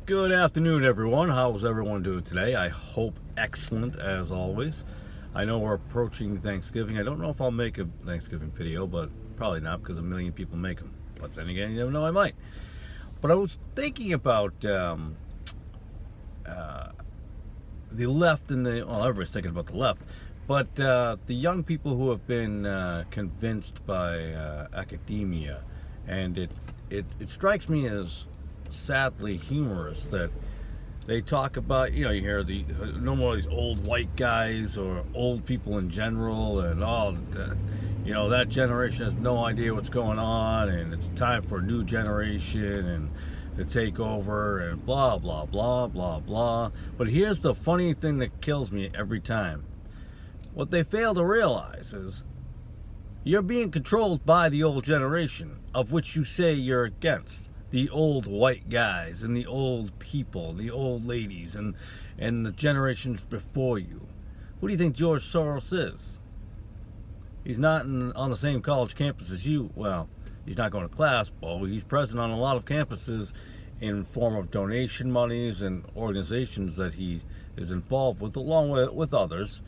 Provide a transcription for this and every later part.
Good afternoon, everyone. How's everyone doing today? I hope excellent as always. I know we're approaching Thanksgiving. I don't know if I'll make a Thanksgiving video, but probably not because a million people make them. But then again, you never know, I might. But I was thinking about the left and well, everybody's thinking about the left, but the young people who have been convinced by academia, and it strikes me as sadly humorous that they talk about, you hear no more of these old white guys or old people in general, and that generation has no idea what's going on, and it's time for a new generation and to take over, and blah blah blah blah blah. But here's the funny thing that kills me every time. What they fail to realize is you're being controlled by the old generation, of which you say you're against. The old white guys and the old people, the old ladies, and the generations before you. Who do you think George Soros is? He's not on the same college campus as you. Well, he's not going to class, but he's present on a lot of campuses in form of donation monies and organizations that he is involved with, along with others.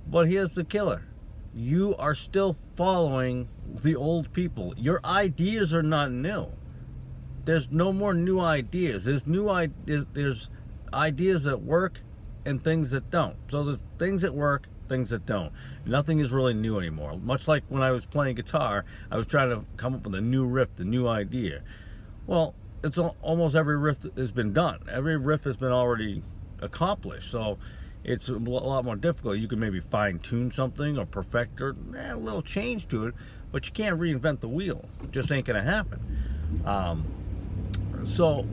But here's the killer. You are still following the old people. Your ideas are not new. There's no more new ideas. There's ideas that work and things that don't. So there's things that work, things that don't. Nothing is really new anymore. Much like when I was playing guitar, I was trying to come up with a new riff, a new idea. Well, it's almost every riff has been done. Every riff has been already accomplished. So it's a lot more difficult. You can maybe fine-tune something or perfect or a little change to it, but you can't reinvent the wheel. It just ain't going to happen. So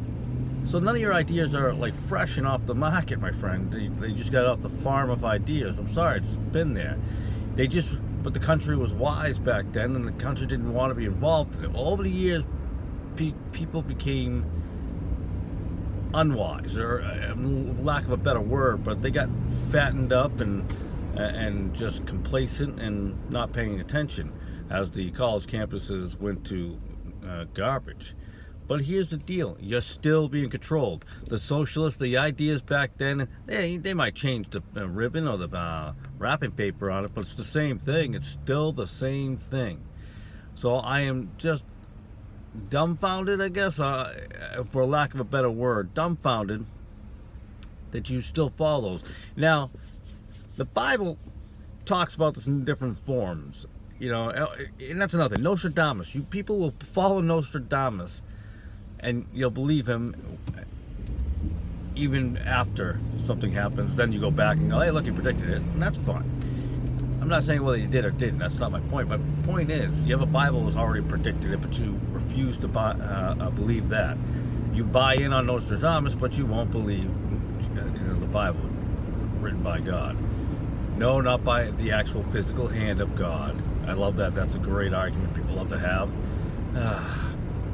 none of your ideas are like fresh and off the market, my friend. They just got off the farm of ideas. I'm sorry, it's been there. But the country was wise back then, and the country didn't want to be involved in it. Over the years, people became unwise, or lack of a better word, but they got fattened up and just complacent and not paying attention as the college campuses went to garbage. But here's the deal. You're still being controlled. The socialists, the ideas back then, they might change the ribbon or the wrapping paper on it, but it's the same thing. It's still the same thing. So I am just dumbfounded, I guess, for lack of a better word, dumbfounded that you still follow those. Now, the Bible talks about this in different forms, and that's another thing. Nostradamus. You people will follow Nostradamus, and you'll believe him even after something happens. Then you go back and go, hey, look, he predicted it, and that's fine. I'm not saying whether he did or didn't. That's not my point. My point is, you have a Bible that's already predicted it, but you refuse to believe that. You buy in on Nostradamus, but you won't believe the Bible written by God. No, not by the actual physical hand of God. I love that. That's a great argument people love to have.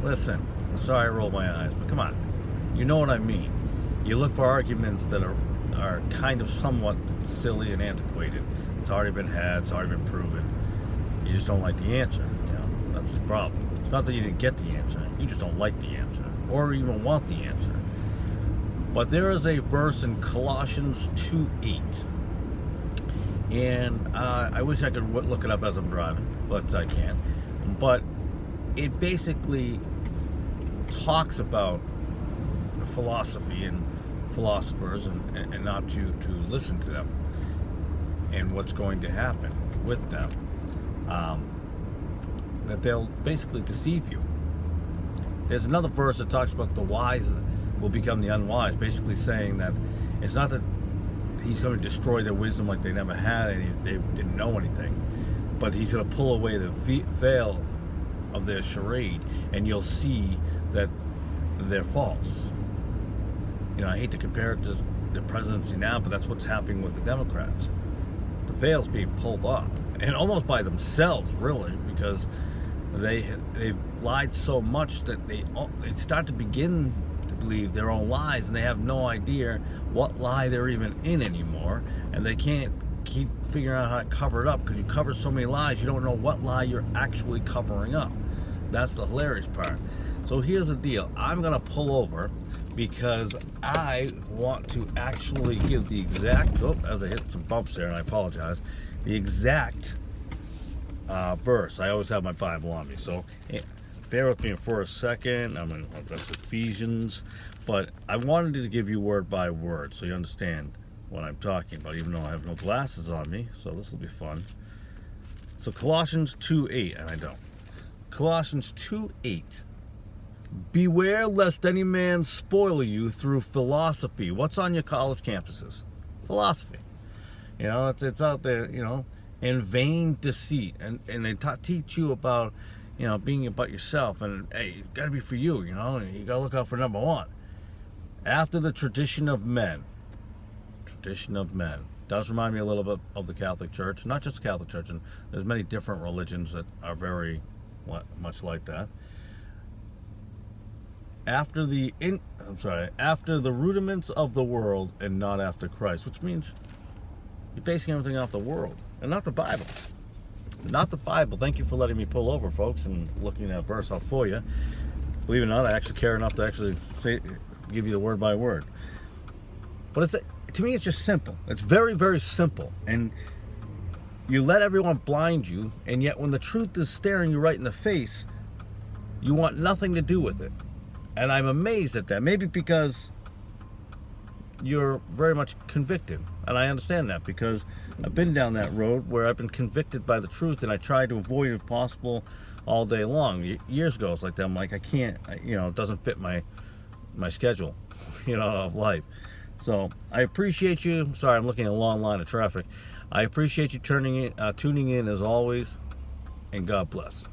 Listen, I'm sorry I rolled my eyes, but come on. You know what I mean. You look for arguments that are kind of somewhat silly and antiquated. It's already been had, it's already been proven. You just don't like the answer. That's the problem. It's not that you didn't get the answer. You just don't like the answer, or even want the answer. But there is a verse in Colossians 2:8. And I wish I could look it up as I'm driving, but I can't. But it basically talks about philosophy and philosophers, and not to listen to them and what's going to happen with them. That they'll basically deceive you. There's another verse that talks about the wise will become the unwise, basically saying that it's not that he's going to destroy their wisdom like they never had and they didn't know anything, but he's going to pull away the veil of their charade, and you'll see that they're false. I hate to compare it to the presidency now, but that's what's happening with the Democrats. The veil's being pulled off, and almost by themselves, really, because they've lied so much that they start to begin to believe their own lies, and they have no idea what lie they're even in anymore, and they can't keep figuring out how to cover it up, because you cover so many lies, you don't know what lie you're actually covering up. That's the hilarious part. So here's the deal. I'm going to pull over because I want to actually give the exact, as I hit some bumps there, and I apologize, the exact verse. I always have my Bible on me, so bear with me for a second. That's Ephesians, but I wanted to give you word by word so you understand what I'm talking about, even though I have no glasses on me, so this will be fun. So Colossians 2:8, and I don't. Colossians 2:8. Beware lest any man spoil you through philosophy. What's on your college campuses? Philosophy. It's out there, in vain deceit. And they teach you about, being about yourself. And, hey, you got to be for you, you got to look out for number one. After the tradition of men. Tradition of men. Does remind me a little bit of the Catholic Church. Not just the Catholic Church. And there's many different religions that are very much like that. After the rudiments of the world and not after Christ, which means you're basing everything off the world and not the Bible. Not the Bible. Thank you for letting me pull over, folks, and looking that verse up for you. Believe it or not, I actually care enough to actually give you the word by word. But to me, it's just simple. It's very, very simple. And you let everyone blind you, and yet when the truth is staring you right in the face, you want nothing to do with it. And I'm amazed at that. Maybe because you're very much convicted. And I understand that because I've been down that road where I've been convicted by the truth, and I try to avoid it if possible all day long. Years ago, it's like that. I'm like, I can't, it doesn't fit my schedule, of life. So I appreciate you. Sorry, I'm looking at a long line of traffic. I appreciate you tuning in as always, and God bless.